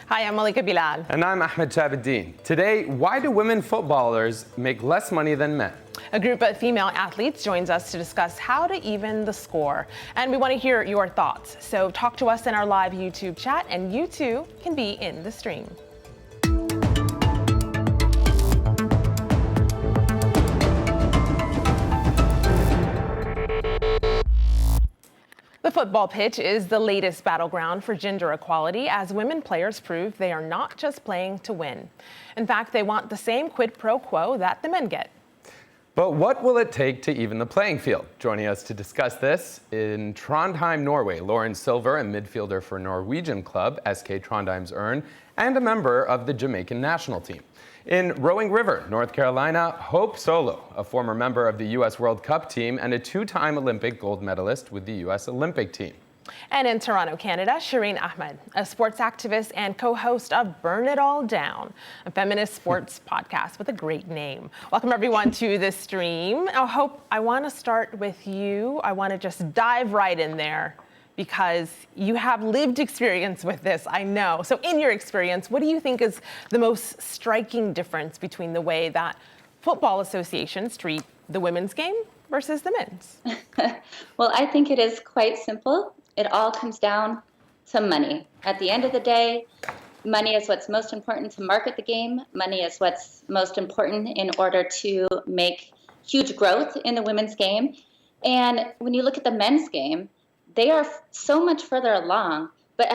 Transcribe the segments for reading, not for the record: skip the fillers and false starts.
Hi, I'm Malika Bilal. And I'm Ahmed Shabaddin. Today, why do women footballers make less money than men? A group of female athletes joins us to discuss how to even the score. And we want to hear your thoughts. So talk to us in our live YouTube chat, and you too can be in the stream. The football pitch is the latest battleground for gender equality as women players prove they are not just playing to win. In fact, they want the same quid pro quo that the men get. But what will it take to even the playing field? Joining us to discuss this in Trondheim, Norway, Lauren Silver, a midfielder for Norwegian club SK Trondheim's Ørn, and a member of the Jamaican national team. In Rowing River, North Carolina, Hope Solo, a former member of the U.S. World Cup team and a two-time Olympic gold medalist with the U.S. Olympic team. And in Toronto, Canada, Shireen Ahmed, a sports activist and co-host of Burn It All Down, a feminist sports podcast with a great name. Welcome, everyone, to the stream. Hope, I want to start with you. I want to just dive right in there because you have lived experience with this, I know. So in your experience, what do you think is the most striking difference between the way that football associations treat the women's game versus the men's? Well, I think it is quite simple. It all comes down to money. At the end of the day, money is what's most important to market the game. Money is what's most important in order to make huge growth in the women's game. And when you look at the men's game, they are so much further along. But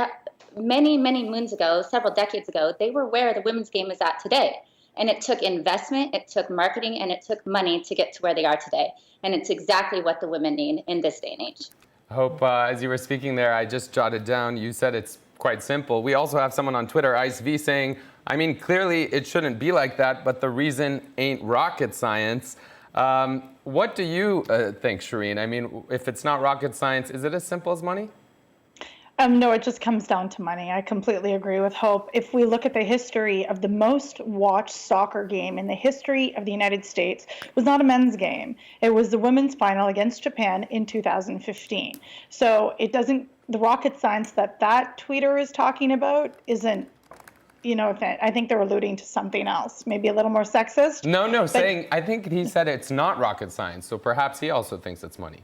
many, many moons ago, several decades ago, they were where the women's game is at today. And it took investment, it took marketing, and it took money to get to where they are today. And it's exactly what the women need in this day and age. Hope, as you were speaking there, I just jotted down, you said it's quite simple. We also have someone on Twitter, IceV, saying, I mean, clearly it shouldn't be like that, but the reason ain't rocket science. What do you think, Shireen? I mean, if it's not rocket science, is it as simple as money? No, it just comes down to money. I completely agree with Hope. If we look at the history of the most watched soccer game in the history of the United States, it was not a men's game. It was the women's final against Japan in 2015. So it doesn't, the rocket science that tweeter is talking about isn't, I think they're alluding to something else, maybe a little more sexist. No, saying, I think he said it's not rocket science, so perhaps he also thinks it's money.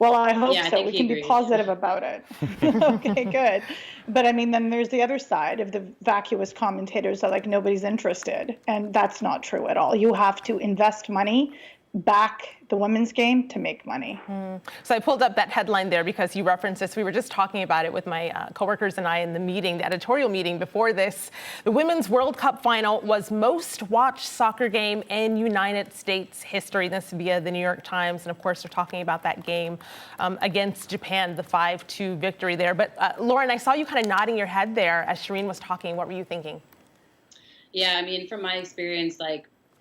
Well, I hope so. We can be positive about it. Okay, good. But I mean, then there's the other side of the vacuous commentators that like nobody's interested. And that's not true at all. You have to invest money back the women's game to make money. So I pulled up that headline there because you referenced this. We were just talking about it with my coworkers and I in the meeting, the editorial meeting before this. The Women's World Cup final was most watched soccer game in United States history. This via the New York Times. And of course, we're talking about that game against Japan, the 5-2 victory there. But Lauren, I saw you kind of nodding your head there as Shireen was talking. What were you thinking? Yeah, I mean, from my experience,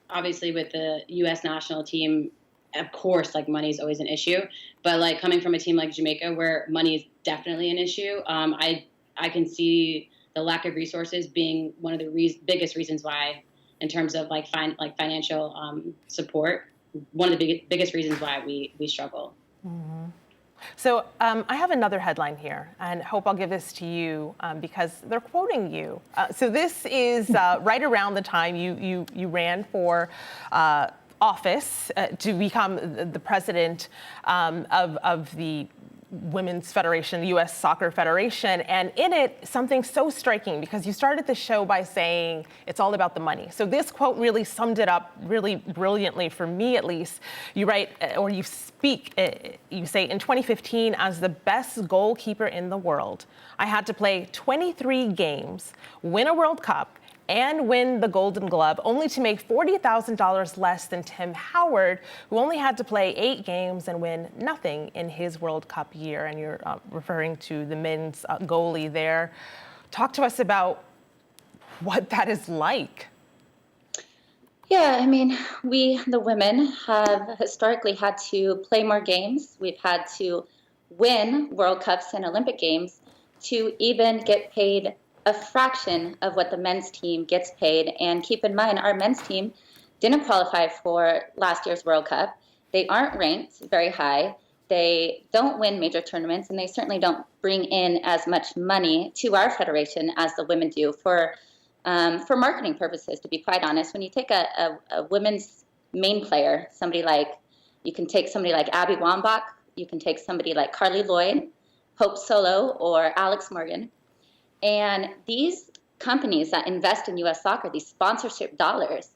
obviously with the U.S. national team, of course, money is always an issue. But coming from a team like Jamaica, where money is definitely an issue, I can see the lack of resources being one of the biggest reasons why, in terms of financial support, one of the biggest reasons why we struggle. Mm-hmm. So I have another headline here, and Hope, I'll give this to you because they're quoting you. So this is right around the time you ran for office to become the president of the Women's Federation, the U.S. Soccer Federation. And in it, something so striking, because you started the show by saying it's all about the money. So this quote really summed it up really brilliantly, for me at least. You write, or you speak, you say, in 2015, as the best goalkeeper in the world, I had to play 23 games, win a World Cup, and win the Golden Glove, only to make $40,000 less than Tim Howard, who only had to play 8 games and win nothing in his World Cup year. And you're referring to the men's goalie there. Talk to us about what that is like. Yeah, I mean, we, the women, have historically had to play more games. We've had to win World Cups and Olympic Games to even get paid a fraction of what the men's team gets paid. And keep in mind, our men's team didn't qualify for last year's World Cup. They aren't ranked very high. they don't win major tournaments, and they certainly don't bring in as much money to our federation as the women do for marketing purposes, to be quite honest. When you take a women's main player, you can take somebody like Abby Wambach, you can take somebody like Carly Lloyd, Hope Solo, or Alex Morgan. And these companies that invest in U.S. soccer, these sponsorship dollars,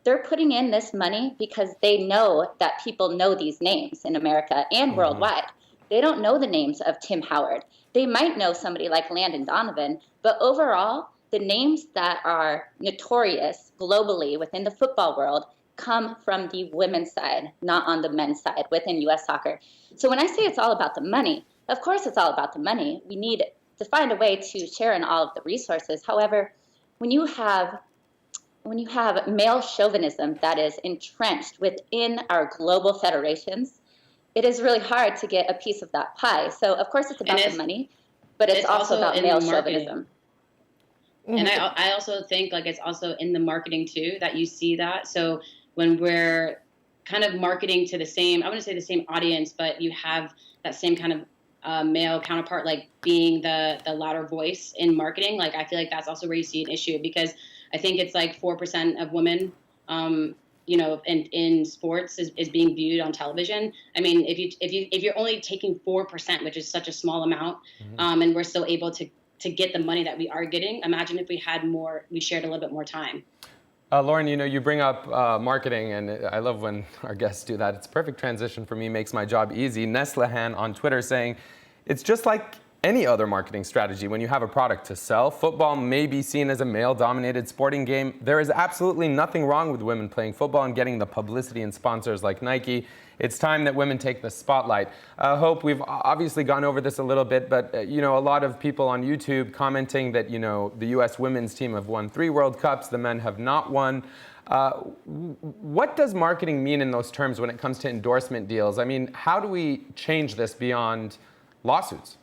they're putting in this money because they know that people know these names in America and worldwide. They don't know the names of Tim Howard. They might know somebody like Landon Donovan, but overall, the names that are notorious globally within the football world come from the women's side, not on the men's side within U.S. soccer. So when I say it's all about the money, of course it's all about the money. We need to find a way to share in all of the resources. However, when you have male chauvinism that is entrenched within our global federations, it is really hard to get a piece of that pie. So of course it's about the money, but it's also about male chauvinism. And I also think like it's also in the marketing too that you see that. So when we're kind of marketing to the same, I wouldn't say the same audience, but you have that same kind of male counterpart, like being the louder voice in marketing. Like I feel like that's also where you see an issue, because I think it's like 4% of women, in sports is being viewed on television. I mean, if you're only taking 4%, which is such a small amount, and we're still able to get the money that we are getting, imagine if we had more, we shared a little bit more time. Lauren, you bring up marketing, and I love when our guests do that. It's a perfect transition for me, makes my job easy. Neslehan on Twitter saying, it's just like any other marketing strategy. When you have a product to sell, football may be seen as a male-dominated sporting game. There is absolutely nothing wrong with women playing football and getting the publicity and sponsors like Nike. It's time that women take the spotlight. Hope, we've obviously gone over this a little bit, but a lot of people on YouTube commenting that the U.S. women's team have won 3 World Cups, the men have not won. What does marketing mean in those terms when it comes to endorsement deals? I mean, how do we change this beyond lawsuits?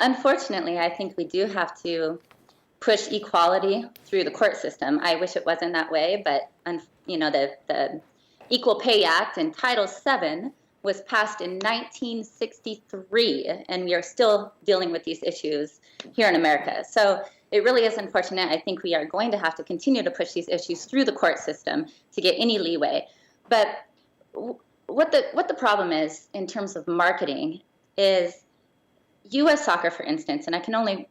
Unfortunately, I think we do have to push equality through the court system. I wish it wasn't that way, but the Equal Pay Act and Title VII was passed in 1963, and we are still dealing with these issues here in America. So it really is unfortunate. I think we are going to have to continue to push these issues through the court system to get any leeway. But what the problem is in terms of marketing is U.S. soccer, for instance, and I can only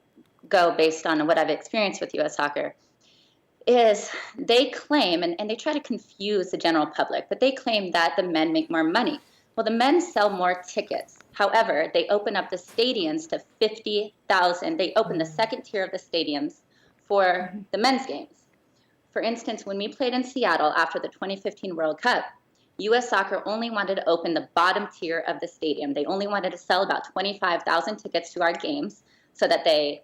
go based on what I've experienced with U.S. soccer, is they claim, and they try to confuse the general public, but they claim that the men make more money. Well, the men sell more tickets. However, they open up the stadiums to 50,000. They open the second tier of the stadiums for the men's games. For instance, when we played in Seattle after the 2015 World Cup, U.S. Soccer only wanted to open the bottom tier of the stadium. They only wanted to sell about 25,000 tickets to our games so that they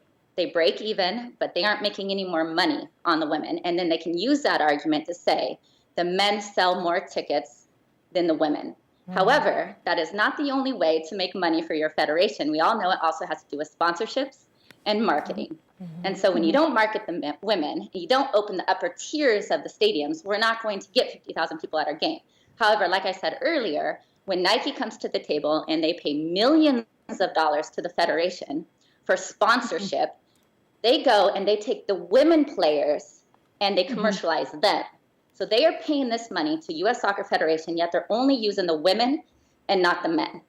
break even, but they aren't making any more money on the women. And then they can use that argument to say the men sell more tickets than the women. However, that is not the only way to make money for your federation. We all know it also has to do with sponsorships and marketing. And so when you don't market the women, you don't open the upper tiers of the stadiums, we're not going to get 50,000 people at our game. However, like I said earlier, when Nike comes to the table and they pay millions of dollars to the federation for sponsorship, they go and they take the women players and they commercialize them. So they are paying this money to U.S. Soccer Federation, yet they're only using the women and not the men.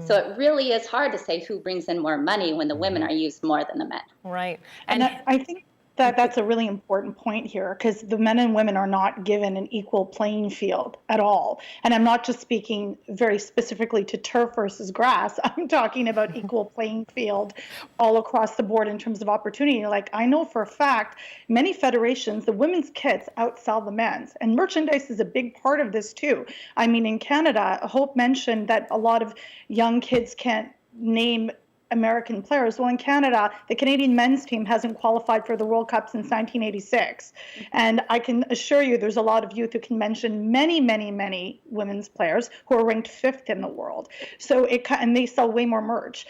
So it really is hard to say who brings in more money when the women are used more than the men. Right. And I think that's a really important point here, because the men and women are not given an equal playing field at all. And I'm not just speaking very specifically to turf versus grass. I'm talking about equal playing field all across the board in terms of opportunity. Like, I know for a fact, many federations, the women's kits outsell the men's, and merchandise is a big part of this too. I mean, in Canada, Hope mentioned that a lot of young kids can't name American players. Well, in Canada, the Canadian men's team hasn't qualified for the World Cup since 1986. And I can assure you there's a lot of youth who can mention many, many, many women's players who are ranked 5th in the world. So and they sell way more merch.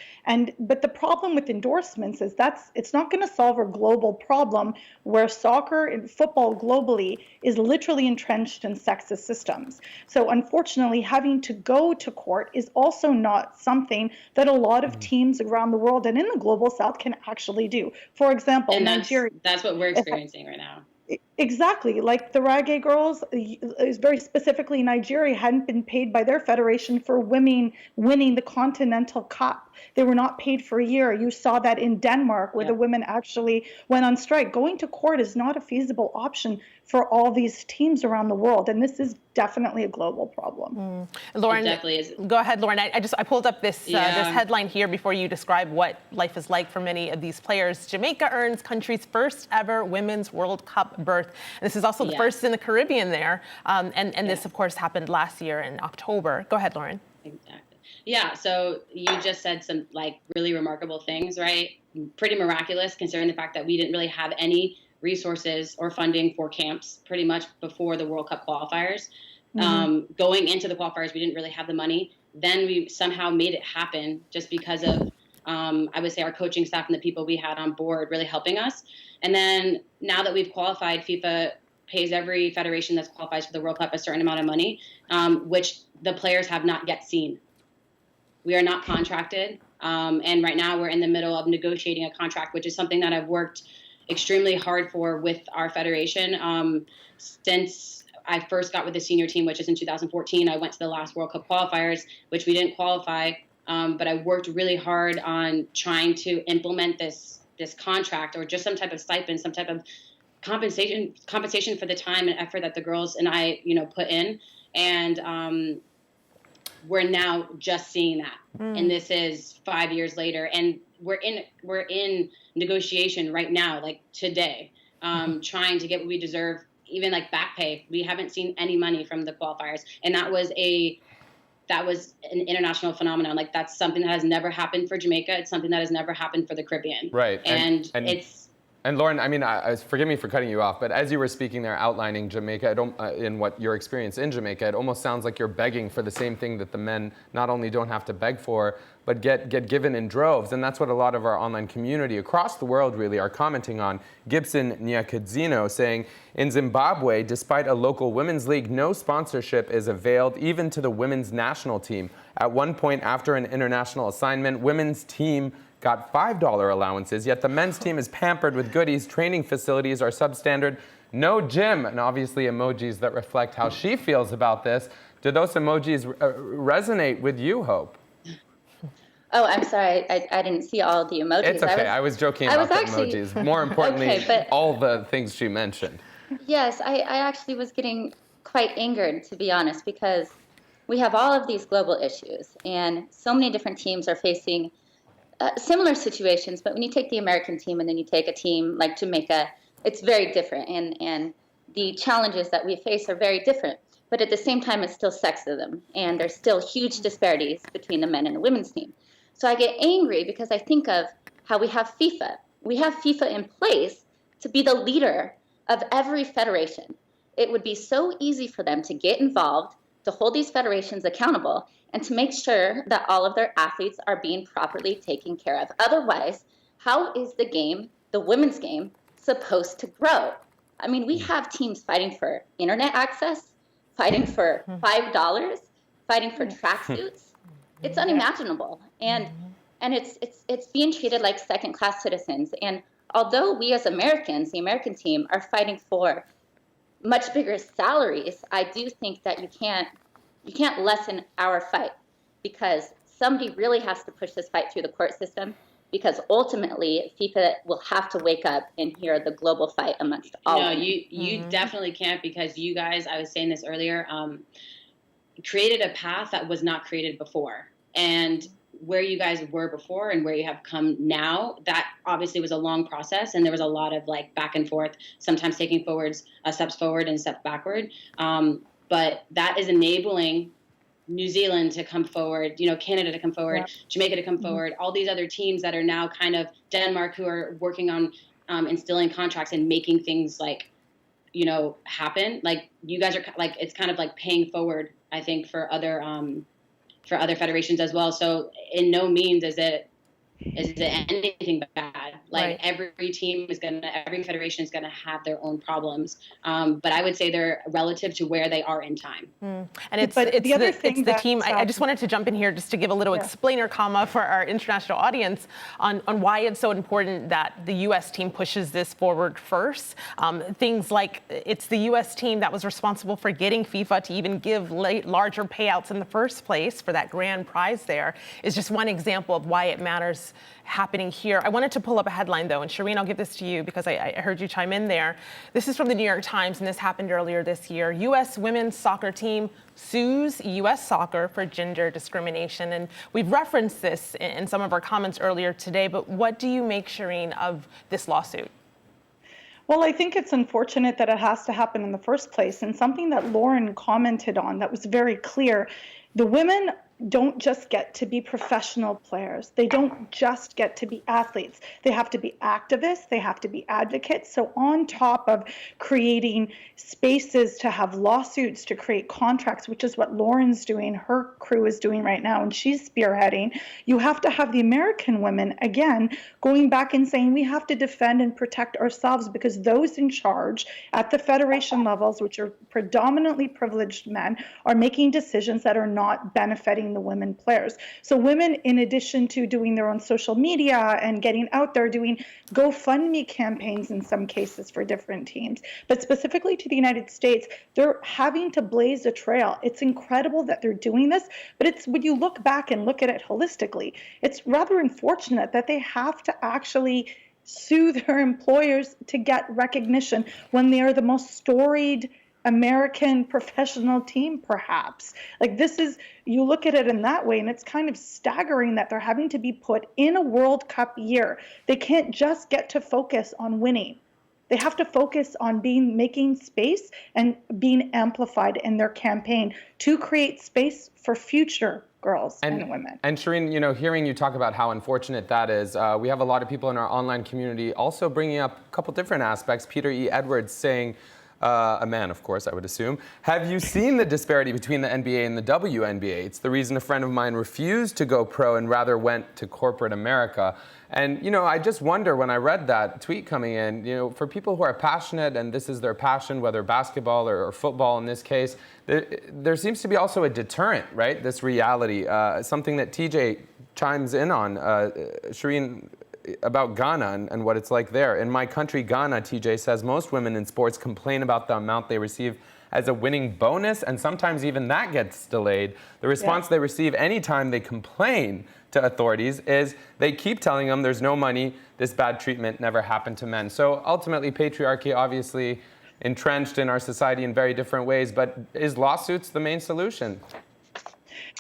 But the problem with endorsements is it's not going to solve a global problem where soccer and football globally is literally entrenched in sexist systems. So unfortunately, having to go to court is also not something that a lot of teams around the world and in the global south can actually do. For example, and Nigeria. That's what we're experiencing right now. Exactly. Like the Reggae girls, very specifically Nigeria, hadn't been paid by their federation for winning the Continental Cup. They were not paid for a year. You saw that in Denmark, where the women actually went on strike. Going to court is not a feasible option for all these teams around the world, and this is definitely a global problem. Lauren, It definitely is. Go ahead, Lauren. I pulled up this headline here before you describe what life is like for many of these players. Jamaica earns country's first ever Women's World Cup berth. And this is also the first in the Caribbean there. And this, of course, happened last year in October. Go ahead, Lauren. Exactly. Yeah, so you just said some like really remarkable things, right? Pretty miraculous considering the fact that we didn't really have any resources or funding for camps pretty much before the World Cup qualifiers. Going into the qualifiers, we didn't really have the money. Then we somehow made it happen just because of, I would say, our coaching staff and the people we had on board really helping us. And then now that we've qualified, FIFA pays every federation that qualifies for the World Cup a certain amount of money, which the players have not yet seen. We are not contracted. And right now we're in the middle of negotiating a contract, which is something that I've worked extremely hard for with our federation. Since I first got with the senior team, which is in 2014, I went to the last World Cup qualifiers, which we didn't qualify. But I worked really hard on trying to implement this contract or just some type of stipend, some type of compensation for the time and effort that the girls and I, put in. And we're now just seeing that. And this is 5 years later. And we're in negotiation right now, like today, trying to get what we deserve, even like back pay. We haven't seen any money from the qualifiers. And that was an international phenomenon. Like that's something that has never happened for Jamaica. It's something that has never happened for the Caribbean. Right. And Lauren, I mean, forgive me for cutting you off, but as you were speaking there, outlining Jamaica, in what your experience in Jamaica, it almost sounds like you're begging for the same thing that the men not only don't have to beg for, but get given in droves. And that's what a lot of our online community across the world really are commenting on. Gibson Nyakadzino saying, in Zimbabwe, despite a local women's league, no sponsorship is availed even to the women's national team. At one point after an international assignment, women's team got $5 allowances, yet the men's team is pampered with goodies, training facilities are substandard, no gym, and obviously emojis that reflect how she feels about this. Do those emojis resonate with you, Hope? Oh, I'm sorry. I didn't see all the emojis. It's okay. I was joking about the emojis. More importantly, all the things she mentioned. Yes, I actually was getting quite angered, to be honest, because we have all of these global issues, and so many different teams are facing similar situations. But when you take the American team and then you take a team like Jamaica, it's very different, and the challenges that we face are very different. But at the same time, it's still sexism, and there's still huge disparities between the men and the women's team. So I get angry because I think of how we have FIFA. We have FIFA in place to be the leader of every federation. It would be so easy for them to get involved, to hold these federations accountable, and to make sure that all of their athletes are being properly taken care of. Otherwise, how is the game, the women's game, supposed to grow? I mean, we have teams fighting for internet access, fighting for $5, fighting for tracksuits. It's unimaginable, and it's being treated like second-class citizens. And although we as Americans, the American team, are fighting for much bigger salaries, I do think that you can't lessen our fight, because somebody really has to push this fight through the court system, because ultimately FIFA will have to wake up and hear the global fight amongst all. No, you definitely can't, because you guys, I was saying this earlier, created a path that was not created before. And where you guys were before and where you have come now, that obviously was a long process, and there was a lot of like back and forth, sometimes taking steps forward and steps backward. But that is enabling New Zealand to come forward, Canada to come forward, Jamaica to come forward, all these other teams that are now kind of Denmark who are working on instilling contracts and making things happen. Like you guys are it's kind of like paying forward, I think, for other federations as well. So in no means is it anything bad. Like every federation is gonna have their own problems. But I would say they're relative to where they are in time. And it's the team. I just wanted to jump in here just to give a little explainer comma for our international audience on why it's so important that the U.S. team pushes this forward first. Things like it's the U.S. team that was responsible for getting FIFA to even give larger payouts in the first place for that grand prize there is just one example of why it matters happening here. I wanted to pull up a headline though, and Shireen, I'll give this to you because I heard you chime in there. This is from the New York Times, and this happened earlier this year. U.S. women's soccer team sues U.S. soccer for gender discrimination. And we've referenced this in some of our comments earlier today, but what do you make, Shireen, of this lawsuit? Well, I think it's unfortunate that it has to happen in the first place. And something that Lauren commented on that was very clear, the women don't just get to be professional players. They don't just get to be athletes. They have to be activists. They have to be advocates. So on top of creating spaces to have lawsuits, to create contracts, which is what Lauren's doing, her crew is doing right now, and she's spearheading, you have to have the American women, again, going back and saying we have to defend and protect ourselves because those in charge at the federation levels, which are predominantly privileged men, are making decisions that are not benefiting the women players. So women, in addition to doing their own social media and getting out there doing GoFundMe campaigns in some cases for different teams, but specifically to the United States, they're having to blaze a trail. It's incredible that they're doing this, but it's when you look back and look at it holistically, it's rather unfortunate that they have to actually sue their employers to get recognition when they are the most storied American professional team, perhaps. Like this is, you look at it in that way, and it's kind of staggering that they're having to be put in a World Cup year. They can't just get to focus on winning. They have to focus on making space and being amplified in their campaign to create space for future girls and women. And Shireen, hearing you talk about how unfortunate that is, we have a lot of people in our online community also bringing up a couple different aspects. Peter E. Edwards saying, a man, of course, I would assume. Have you seen the disparity between the NBA and the WNBA? It's the reason a friend of mine refused to go pro and rather went to corporate America. And, I just wonder when I read that tweet coming in, for people who are passionate and this is their passion, whether basketball or football in this case, there seems to be also a deterrent, right? This reality, something that TJ chimes in on, Shireen, about Ghana and what it's like there. In my country, Ghana, TJ says, most women in sports complain about the amount they receive as a winning bonus, and sometimes even that gets delayed. The response they receive anytime they complain to authorities is they keep telling them there's no money, this bad treatment never happened to men. So ultimately, patriarchy obviously entrenched in our society in very different ways, but is lawsuits the main solution?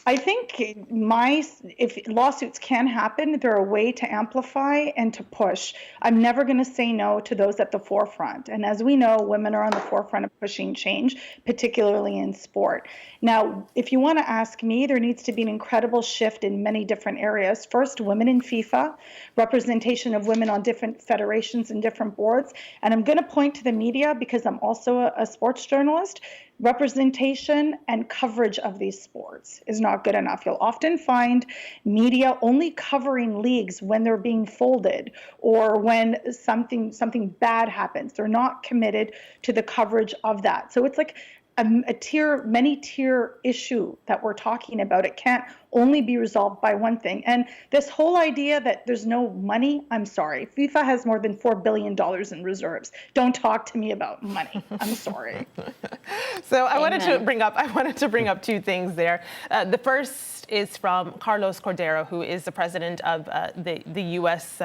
I think if lawsuits can happen, they're a way to amplify and to push. I'm never going to say no to those at the forefront. And as we know, women are on the forefront of pushing change, particularly in sport. Now, if you want to ask me, there needs to be an incredible shift in many different areas. First, women in FIFA, representation of women on different federations and different boards. And I'm going to point to the media because I'm also a sports journalist. Representation and coverage of these sports is not good enough. You'll often find media only covering leagues when they're being folded or when something bad happens. They're not committed to the coverage of that. So it's like many tier issue that we're talking about. It can't only be resolved by one thing. And this whole idea that there's no money, I'm sorry. FIFA has more than $4 billion in reserves. Don't talk to me about money. I'm sorry. So I wanted to bring up two things there. The first is from Carlos Cordero, who is the president of the U.S.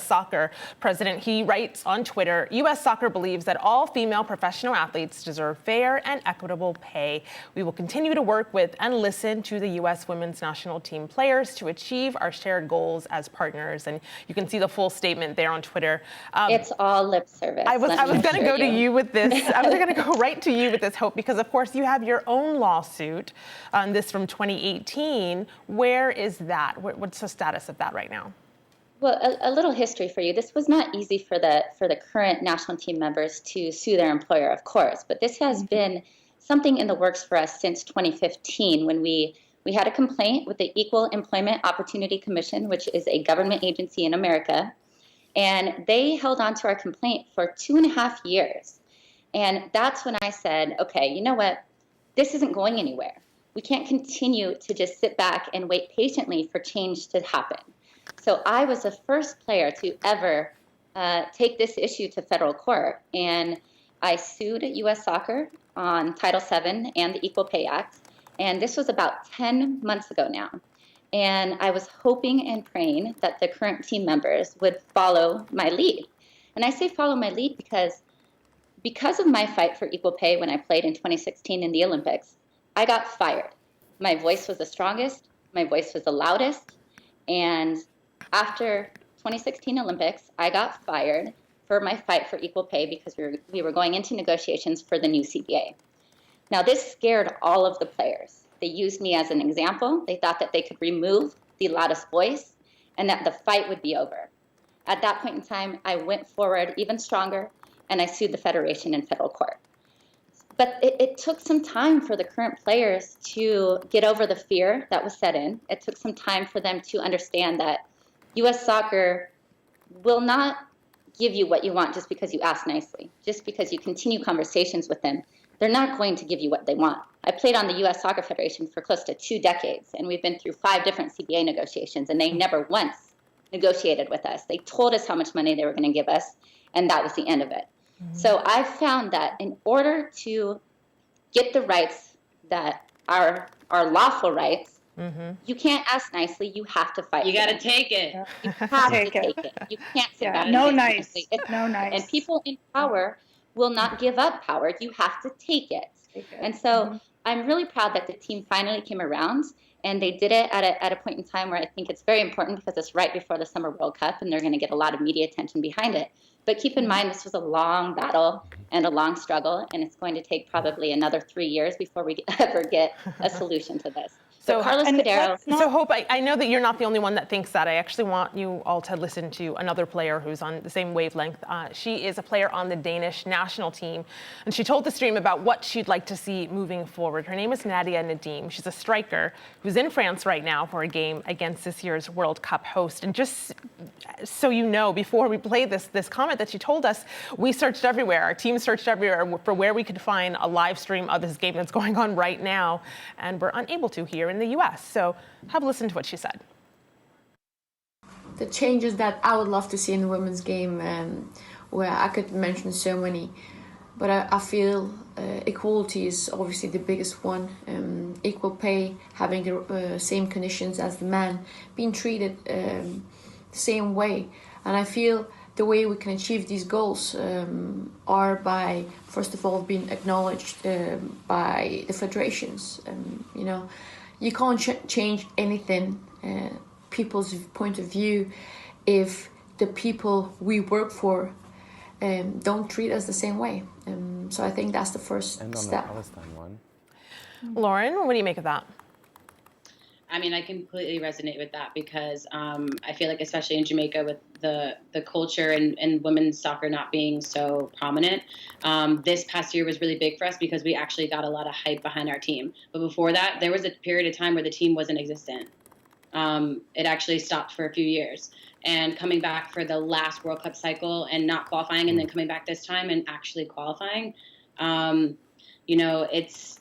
Soccer president. He writes on Twitter, U.S. Soccer believes that all female professional athletes deserve fair and equitable pay. We will continue to work with and listen to the U.S. women's women's national team players to achieve our shared goals as partners. And you can see the full statement there on Twitter. It's all lip service. I was going to go to you with this. I was going to go right to you with this, Hope, because of course you have your own lawsuit on this from 2018. Where is that? What's the status of that right now? Well, a little history for you. This was not easy for the current national team members to sue their employer, of course, but this has been something in the works for us since 2015 when we had a complaint with the Equal Employment Opportunity Commission, which is a government agency in America, and they held on to our complaint for 2.5 years. And that's when I said, okay, you know what? This isn't going anywhere. We can't continue to just sit back and wait patiently for change to happen. So I was the first player to ever take this issue to federal court, and I sued U.S. Soccer on Title VII and the Equal Pay Act, and this was about 10 months ago now. And I was hoping and praying that the current team members would follow my lead. And I say follow my lead because of my fight for equal pay when I played in 2016 in the Olympics, I got fired. My voice was the strongest, my voice was the loudest, and after 2016 Olympics, I got fired for my fight for equal pay because we were going into negotiations for the new CBA. Now, this scared all of the players. They used me as an example. They thought that they could remove the loudest voice and that the fight would be over. At that point in time, I went forward even stronger, and I sued the federation in federal court. But it took some time for the current players to get over the fear that was set in. It took some time for them to understand that U.S. Soccer will not give you what you want just because you ask nicely, just because you continue conversations with them. They're not going to give you what they want. I played on the U.S. Soccer Federation for close to 2 decades, and we've been through 5 different CBA negotiations, and they never once negotiated with us. They told us how much money they were going to give us, and that was the end of it. Mm-hmm. So I found that in order to get the rights that are lawful rights, mm-hmm. you can't ask nicely. You have to fight. You got to take it. You have to take it. You can't sit back. No nice. No nice. And people in power will not give up power. You have to take it. And so mm-hmm. I'm really proud that the team finally came around, and they did it at a point in time where I think it's very important because it's right before the Summer World Cup, and they're going to get a lot of media attention behind it. But keep in mind, this was a long battle and a long struggle, and it's going to take probably another 3 years before we ever get a solution to this. So Carlos Cadero. So Hope, I know that you're not the only one that thinks that. I actually want you all to listen to another player who's on the same wavelength. She is a player on the Danish national team, and she told the stream about what she'd like to see moving forward. Her name is Nadia Nadim. She's a striker who's in France right now for a game against this year's World Cup host. And just so you know, before we play this comment that she told us, we searched everywhere. Our team searched everywhere for where we could find a live stream of this game that's going on right now, and we're unable to here in the U.S. So have a listen to what she said. The changes that I would love to see in the women's game, where I could mention so many, but I feel equality is obviously the biggest one. Equal pay, having the same conditions as the man, being treated the same way. And I feel the way we can achieve these goals are by, first of all, being acknowledged by the federations. You can't change anything, people's point of view, if the people we work for don't treat us the same way. So I think that's the first step. And on the Palestine one. Lauren, what do you make of that? I mean, I completely resonate with that because I feel like, especially in Jamaica, with the culture and women's soccer not being so prominent, this past year was really big for us because we actually got a lot of hype behind our team. But before that, there was a period of time where the team wasn't existent. It actually stopped for a few years. And coming back for the last World Cup cycle and not qualifying, and then coming back this time and actually qualifying, it's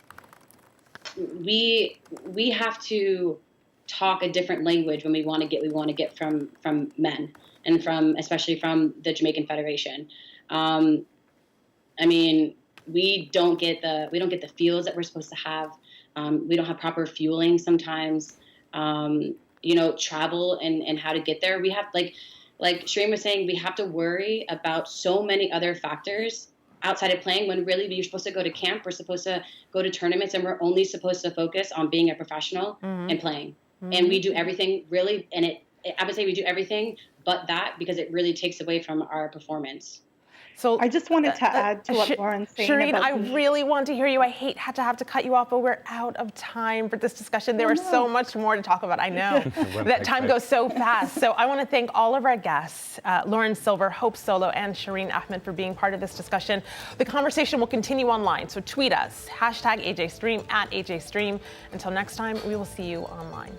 we have to talk a different language when we want to get from men and especially from the Jamaican Federation. I mean, we don't get the fuels that we're supposed to have. We don't have proper fueling sometimes. Travel and how to get there. We have like Shireen was saying, we have to worry about so many other factors outside of playing, when really we're supposed to go to camp, we're supposed to go to tournaments, and we're only supposed to focus on being a professional and playing. And we do everything really, and I would say we do everything but that, because it really takes away from our performance. So I just wanted to add to what Lauren's saying. Shireen, about I really want to hear you. I hate to have to cut you off, but we're out of time for this discussion. There was so much more to talk about. I know that time goes so fast. So I want to thank all of our guests, Lauren Silver, Hope Solo, and Shireen Ahmed, for being part of this discussion. The conversation will continue online, so tweet us, #AJStream, @AJStream. Until next time, we will see you online.